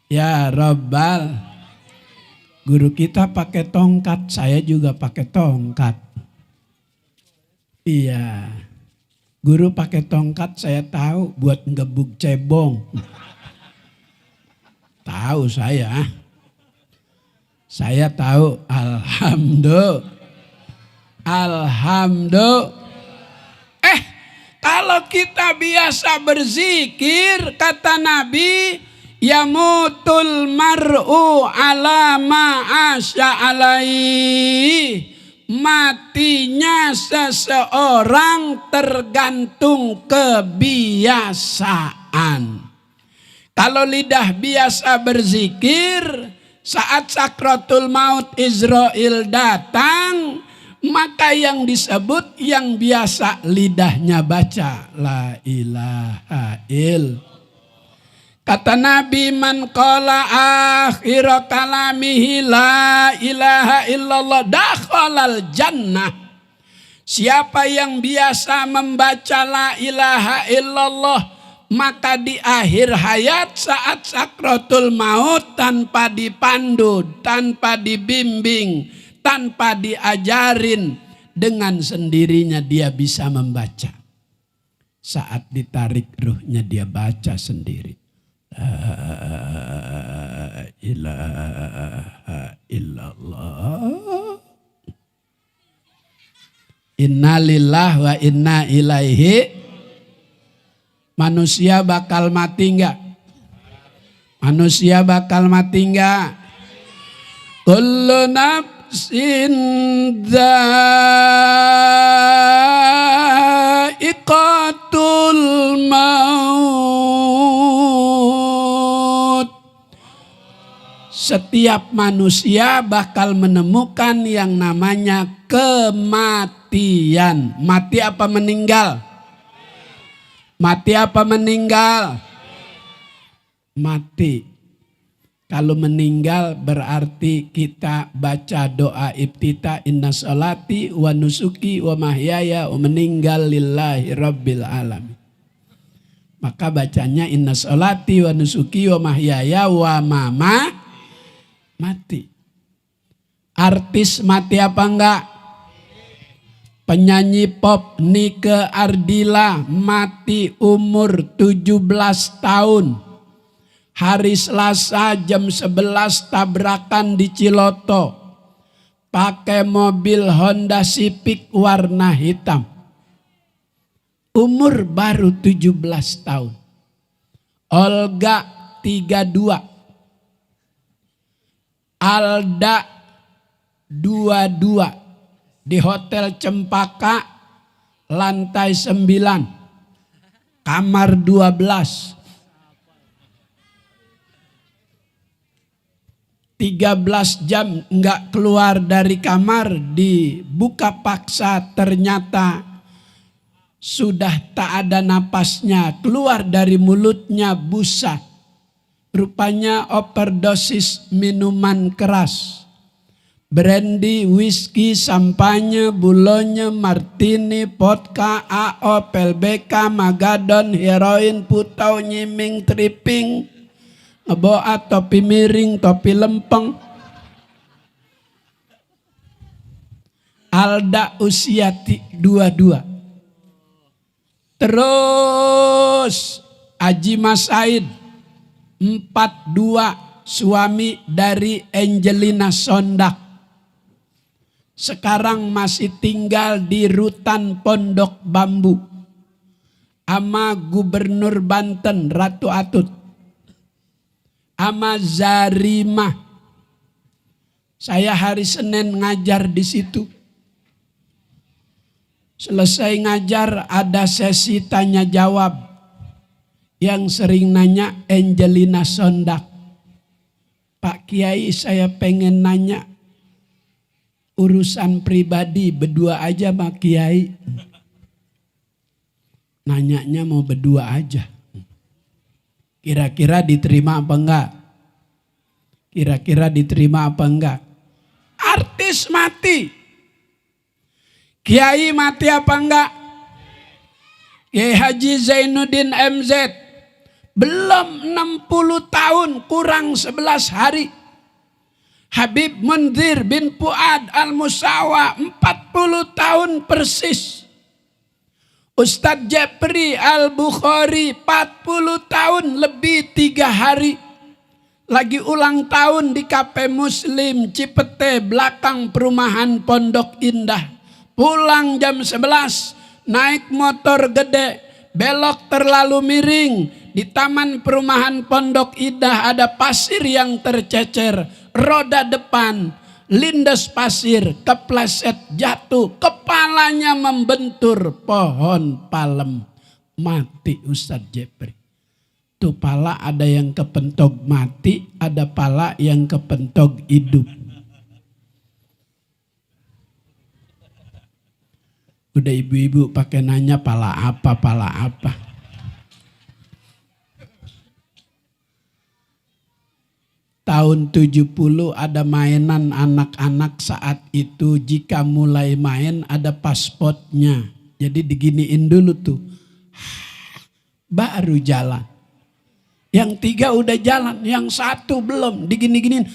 Ya Rabbal, guru kita pakai tongkat, saya juga pakai tongkat. Iya, guru pakai tongkat saya tahu buat ngebuk cebong. Tahu saya. Saya tahu, alhamdulillah. Kalau kita biasa berzikir, kata Nabi, yamutul mar'u ala ma'asya alaihi. Matinya seseorang tergantung kebiasaan. Kalau lidah biasa berzikir, saat sakratul maut Israil datang, maka yang disebut yang biasa lidahnya baca la ilaha illallah. Kata Nabi, man qala akhir kalamihi la ilaha illallah dakhalal jannah. Siapa yang biasa membaca la ilaha illallah, maka di akhir hayat saat sakratul maut, tanpa dipandu, tanpa dibimbing, tanpa diajarin, dengan sendirinya dia bisa membaca. Saat ditarik ruhnya dia baca sendiri. La ilaha illallah. Inna lillahi wa inna ilaihi. Manusia bakal mati enggak? Manusia bakal mati enggak? Kullu nafsin dha'iqatul maut. Setiap manusia bakal menemukan yang namanya kematian. Mati apa meninggal? Mati apa meninggal? Mati. Kalau meninggal berarti kita baca doa iftitah, inna sholati wa nusuki wa mahyaya wa meninggal lillahi rabbil alamin. Maka bacanya inna sholati wa nusuki wa mahyaya wa mama mati. Artis mati apa enggak? Penyanyi pop Nike Ardila mati umur 17 tahun. Hari Selasa jam 11 tabrakan di Ciloto. Pakai mobil Honda Civic warna hitam. Umur baru 17 tahun. Olga 32. Alda 22. Di Hotel Cempaka, lantai 9, kamar 12. 13 jam enggak keluar dari kamar, dibuka paksa, ternyata sudah tak ada napasnya, keluar dari mulutnya busa. Rupanya overdosis minuman keras. Brandy, whisky, sampanye, bulonye, martini, vodka, AO, PLBK, magadon, heroin, putau, nyiming, tripping, ngeboa, topi miring, topi lempeng. Alda usia 22. Terus Haji Mas Said 42, suami dari Angelina Sondak. Sekarang masih tinggal di Rutan Pondok Bambu sama Gubernur Banten Ratu Atut, sama Zarimah. Saya hari Senin ngajar di situ. Selesai ngajar ada sesi tanya jawab. Yang sering nanya Angelina Sondak. Pak Kiai, saya pengen nanya urusan pribadi, berdua aja Pak Kiai. Nanyanya mau berdua aja. Kira-kira diterima apa enggak? Kira-kira diterima apa enggak? Artis mati. Kiai mati apa enggak? Kiai Haji Zainuddin MZ belum 60 tahun, kurang 11 hari. Habib Munzir bin Fuad Al-Musawa 40 tahun persis. Ustadz Japri Al-Bukhari 40 tahun lebih 3 hari. Lagi ulang tahun di KP Muslim Cipete belakang perumahan Pondok Indah. Pulang jam 11, naik motor gede, belok terlalu miring. Di taman perumahan Pondok Indah ada pasir yang tercecer. Roda depan, lindes pasir, kepleset jatuh. Kepalanya membentur pohon palem. Mati Ustadz Jepri. Tuh pala ada yang kepentog mati, ada pala yang kepentog hidup. Udah ibu-ibu pakai nanya pala apa, pala apa. Tahun 70 ada mainan anak-anak saat itu, jika mulai main ada pasportnya. Jadi diginiin dulu tuh. Baru jalan. Yang 3 udah jalan, yang 1 belum, digini-giniin.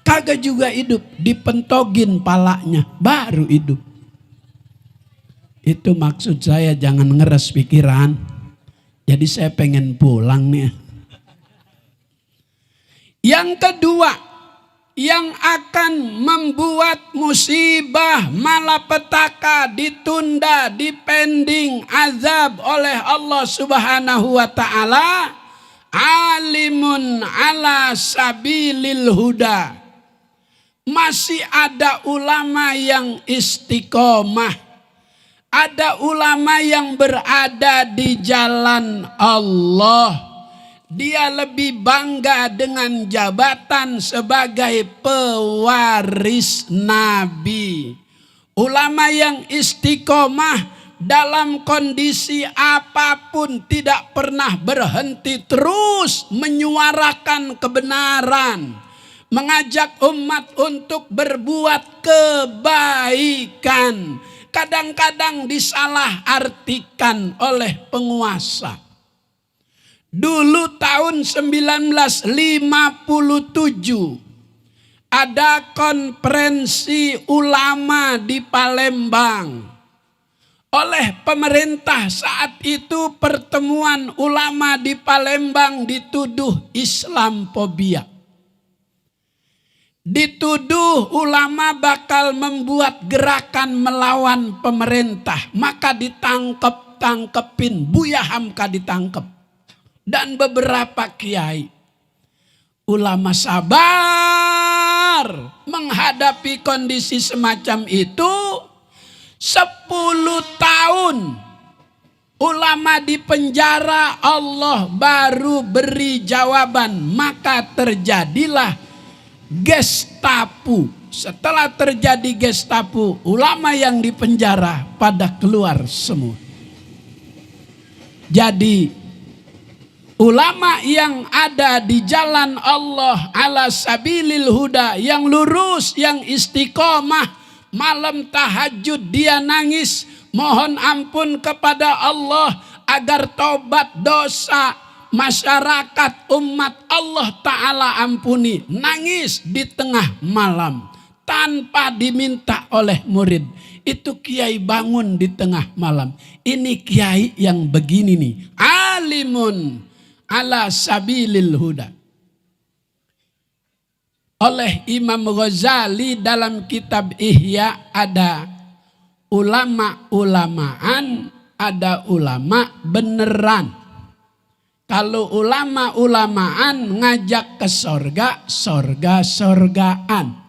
Kagak juga hidup, dipentogin palanya, baru hidup. Itu maksud saya, jangan ngeres pikiran. Jadi saya pengen pulang nih. Yang kedua, yang akan membuat musibah malapetaka, ditunda, dipending azab oleh Allah Subhanahu wa taala, alimun ala sabilil huda. Masih ada ulama yang istiqomah, ada ulama yang berada di jalan Allah. Dia lebih bangga dengan jabatan sebagai pewaris Nabi. Ulama yang istiqomah dalam kondisi apapun tidak pernah berhenti, terus menyuarakan kebenaran, mengajak umat untuk berbuat kebaikan. Kadang-kadang disalahartikan oleh penguasa. Dulu tahun 1957 ada konferensi ulama di Palembang. Oleh pemerintah saat itu, pertemuan ulama di Palembang dituduh Islamfobia. Dituduh ulama bakal membuat gerakan melawan pemerintah. Maka ditangkepin, Buya Hamka ditangkep. Dan beberapa kiai. Ulama sabar menghadapi kondisi semacam itu. 10 tahun ulama di penjara, Allah baru beri jawaban. Maka terjadilah Gestapo. Setelah terjadi Gestapo, ulama yang di penjara pada keluar semua. Jadi ulama yang ada di jalan Allah ala sabilil huda, yang lurus, yang istiqomah, malam tahajud dia nangis, mohon ampun kepada Allah agar tobat dosa masyarakat umat Allah Ta'ala ampuni. Nangis di tengah malam tanpa diminta oleh murid. Itu kiai bangun di tengah malam. Ini kiai yang begini nih, alimun ala sabilil huda. Oleh Imam Ghazali dalam kitab Ihya ada ulama-ulamaan, ada ulama beneran. Kalau ulama-ulamaan ngajak ke sorga, sorga-sorgaan.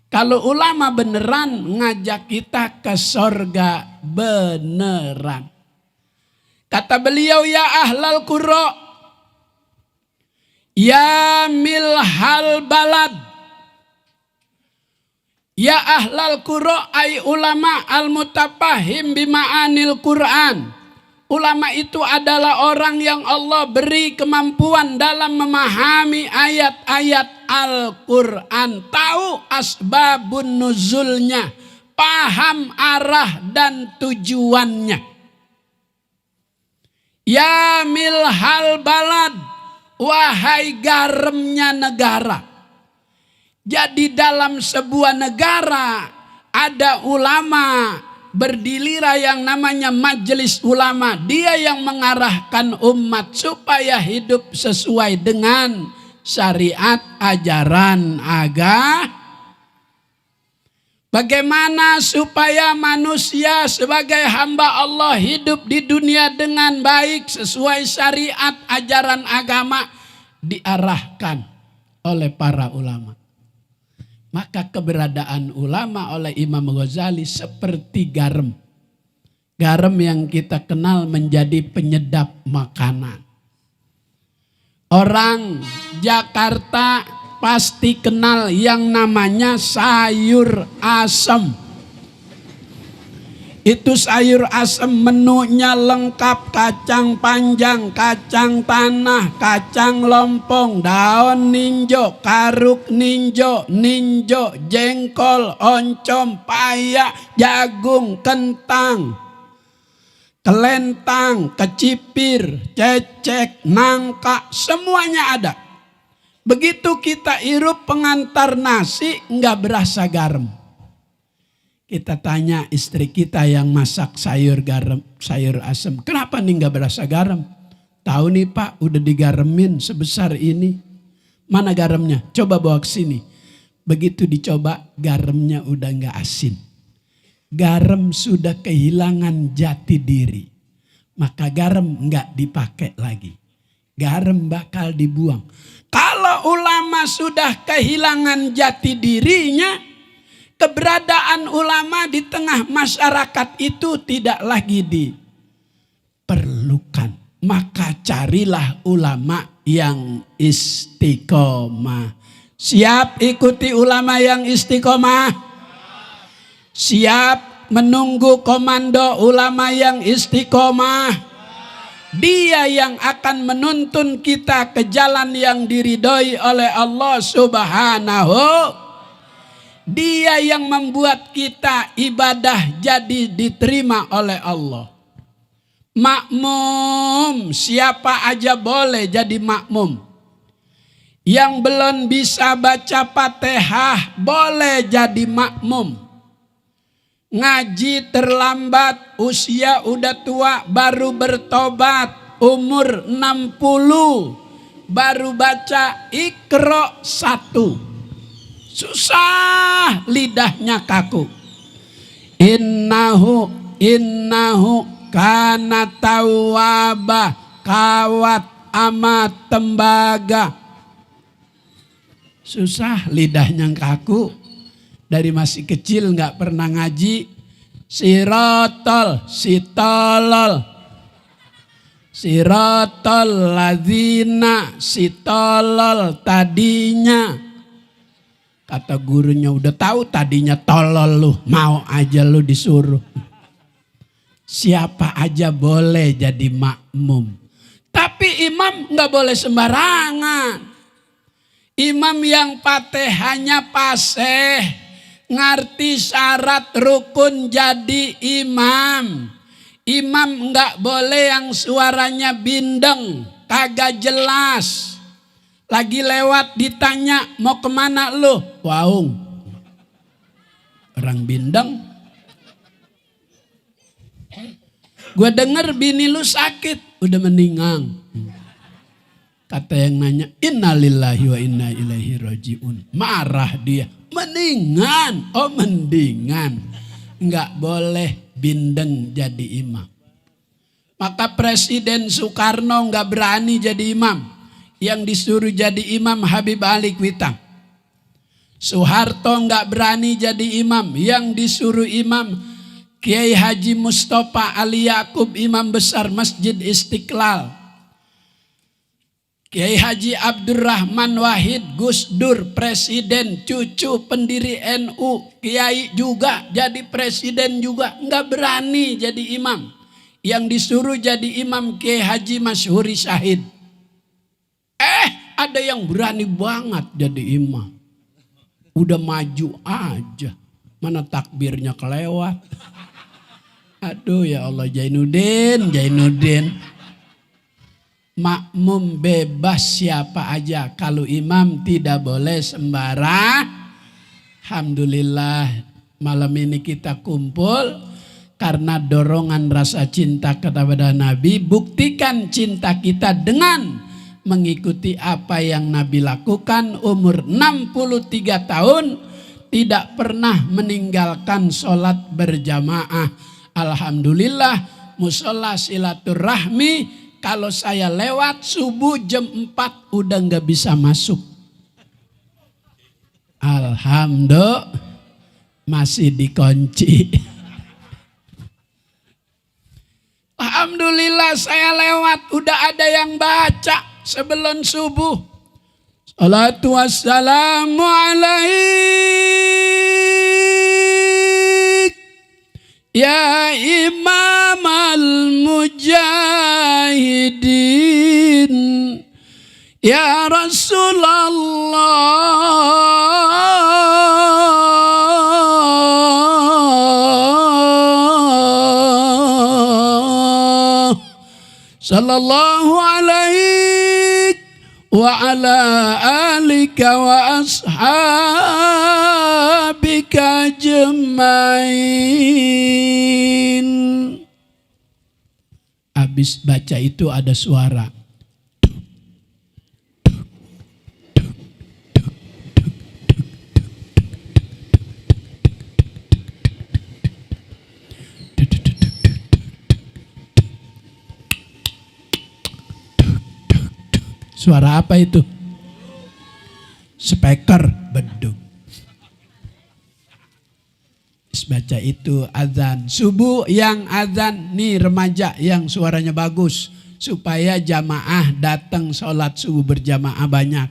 Kalau ulama beneran ngajak kita ke sorga beneran. Kata beliau, ya ahlal qura, ya milhal balad, ya ahlal qura ay ulama al mutafahim bima'anil Quran, Ulama itu adalah orang yang Allah beri kemampuan dalam memahami ayat-ayat Al-Quran. Tahu asbabun nuzulnya. Paham arah dan tujuannya. Ya milhal balad. Wahai garamnya negara. Jadi dalam sebuah negara ada ulama. Berdirilah yang namanya majelis ulama. Dia yang mengarahkan umat supaya hidup sesuai dengan syariat ajaran agama. Bagaimana supaya manusia sebagai hamba Allah hidup di dunia dengan baik sesuai syariat ajaran agama diarahkan oleh para ulama. Maka keberadaan ulama oleh Imam Ghazali seperti garam. Garam yang kita kenal menjadi penyedap makanan. Orang Jakarta pasti kenal yang namanya sayur asem. Itu sayur asem menunya lengkap, kacang panjang, kacang tanah, kacang lompong, daun ninjo, karuk ninjo, jengkol, oncom, paya, jagung, kentang, kelentang, kecipir, cecek, nangka, semuanya ada. Begitu kita hirup pengantar nasi nggak berasa garam. Kita tanya istri kita yang masak sayur asem, kenapa nih nggak berasa garam? Tahu nih Pak, udah digaremin sebesar ini. Mana garamnya? Coba bawa ke sini. Begitu dicoba, garamnya udah nggak asin. Garam sudah kehilangan jati diri. Maka garam nggak dipakai lagi. Garam bakal dibuang. Kalau ulama sudah kehilangan jati dirinya, keberadaan ulama di tengah masyarakat itu tidak lagi diperlukan. Maka carilah ulama yang istiqomah. Siap ikuti ulama yang istiqomah? Siap menunggu komando ulama yang istiqomah? Dia yang akan menuntun kita ke jalan yang diridhoi oleh Allah Subhanahu. Dia yang membuat kita ibadah jadi diterima oleh Allah. Makmum, siapa aja boleh jadi makmum. Yang belum bisa baca Fatihah boleh jadi makmum. Ngaji terlambat, usia udah tua, baru bertobat, umur 60, baru baca Iqra 1. Susah, lidahnya kaku. Innahu kana tawwaba, kawat amat tembaga. Susah, lidahnya kaku. Dari masih kecil nggak pernah ngaji. Sirotol, sitolol. Sirotol lazina, sitolol tadinya. Kata gurunya, udah tahu tadinya tolol lu, mau aja lu disuruh. Siapa aja boleh jadi makmum. Tapi imam nggak boleh sembarangan. Imam yang Fatihahnya fasih, ngerti syarat rukun jadi imam. Imam enggak boleh yang suaranya bindeng, kagak jelas. Lagi lewat ditanya, mau kemana lu? Waung. Orang bindeng. Gue denger bini lu sakit, udah meninggal. Kata yang nanya, innalillahi wa inna ilaihi rajiun. Marah dia. Mendingan, oh mendingan. Enggak boleh bindeng jadi imam. Maka Presiden Soekarno enggak berani jadi imam. Yang disuruh jadi imam Habib Ali Kuitang. Soeharto enggak berani jadi imam. Yang disuruh imam Kiai Haji Mustafa Ali Yakub, imam besar Masjid Istiqlal. Kiai Haji Abdurrahman Wahid Gus Dur, presiden, cucu pendiri NU, kiai juga jadi presiden juga, enggak berani jadi imam. yang disuruh jadi imam Kiai Haji Masyhuri Syahid. Ada yang berani banget jadi imam. Udah maju aja. Mana takbirnya kelewat. Aduh ya Allah, Jainuddin. Makmum bebas siapa aja. Kalau imam tidak boleh sembarang. Alhamdulillah malam ini kita kumpul karena dorongan rasa cinta kepada Nabi. Buktikan cinta kita dengan mengikuti apa yang Nabi lakukan. Umur 63 tahun tidak pernah meninggalkan sholat berjamaah. Alhamdulillah musola silaturahmi. Kalau saya lewat subuh jam 4 udah gak bisa masuk. Alhamdulillah masih dikunci. Alhamdulillah saya lewat udah ada yang baca sebelum subuh. Salatu wassalamu alaik ya imam al-mujahidin ya Rasulullah sallallahu alaihi wa ala alika wa ashabika ajmain. Habis baca itu ada suara. Suara apa itu? Speaker beduk. Baca itu azan subuh, yang azan nih remaja yang suaranya bagus supaya jamaah datang sholat subuh berjamaah banyak.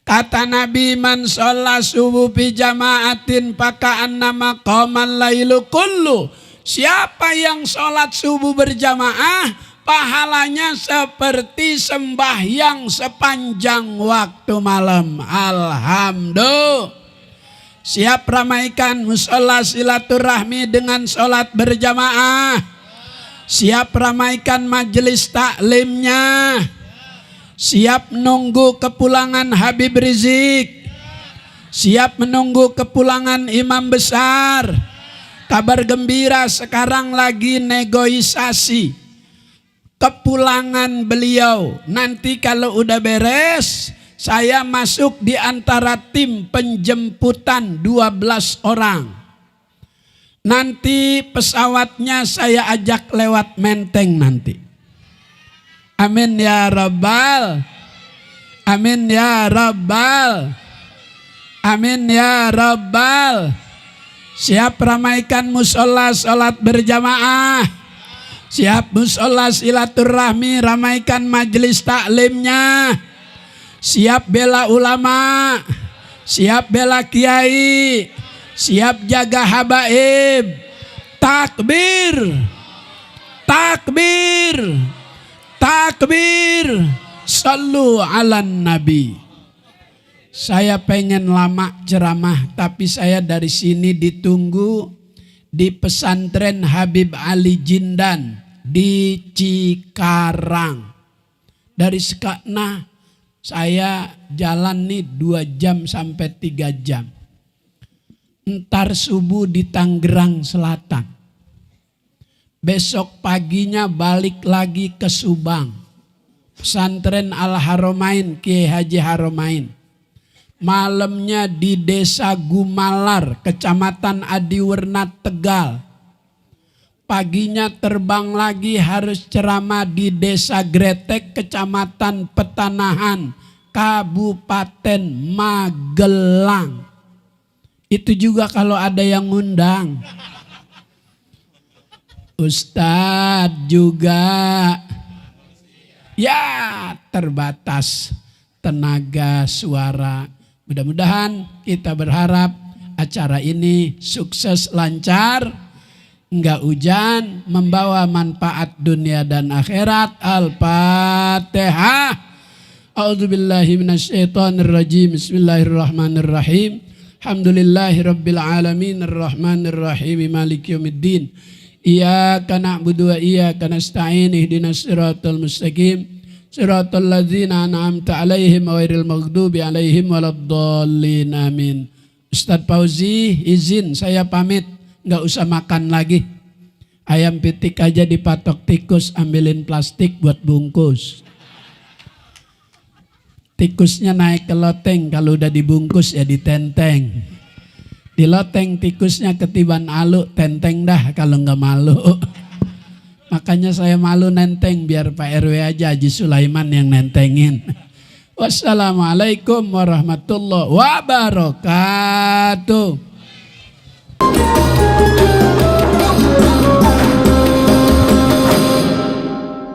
Kata Nabi, man sholat subuh fi jamaatin faka'annama qamal lailu kullu. Siapa yang sholat subuh berjamaah pahalanya seperti sembahyang sepanjang waktu malam. Alhamdulillah. Siap ramaikan musola silaturahmi dengan sholat berjamaah. Siap ramaikan majelis taklimnya. Siap menunggu kepulangan Habib Rizik. Siap menunggu kepulangan imam besar. Kabar gembira sekarang lagi negosiasi kepulangan beliau. Nanti kalau udah beres, saya masuk di antara tim penjemputan 12 orang. Nanti pesawatnya saya ajak lewat Menteng nanti. Amin ya Rabbal. Amin ya Rabbal. Amin ya Rabbal. Siap ramaikan musola sholat berjamaah. Siap musola silaturahmi, ramaikan majelis taklimnya. Siap bela ulama, siap bela kiai, siap jaga habaib. Takbir, takbir, takbir. Sallu ala nabi. Saya pengen lama ceramah, tapi saya dari sini ditunggu di pesantren Habib Ali Jindan di Cikarang. Dari Sekakna saya jalan nih 2 jam sampai 3 jam. Entar subuh di Tangerang Selatan. Besok paginya balik lagi ke Subang. Pesantren Al-Haromain, Kiai Haji Haromain. Malamnya di Desa Gumalar, Kecamatan Adiwerna, Tegal. Paginya terbang lagi harus ceramah di Desa Gretek, Kecamatan Petanahan, Kabupaten Magelang. Itu juga kalau ada yang ngundang. Ustadz juga. Ya terbatas tenaga suara. Mudah-mudahan kita berharap acara ini sukses lancar. enggak hujan, membawa manfaat dunia dan akhirat. Al-Fatihah. A'udzubillahi minasyaitonirrajim. Bismillahirrahmanirrahim. Alhamdulillahirabbil alamin arrahmanirrahim maliki yaumiddin. Iyyaka na'budu wa iyyaka nasta'in ihdinas siratal mustaqim siratal ladzina an'amta 'alaihim ghairil maghdubi 'alaihim waladdallin amin. Ustadz Fauzi izin saya pamit. Nggak usah makan lagi. Ayam pitik aja dipatok tikus, ambilin plastik buat bungkus. Tikusnya naik ke loteng, kalau udah dibungkus ya ditenteng. Di loteng tikusnya ketiban alu, tenteng dah kalau nggak malu. Makanya saya malu nenteng, biar Pak RW aja Haji Sulaiman yang nentengin. Wassalamualaikum warahmatullahi wabarakatuh.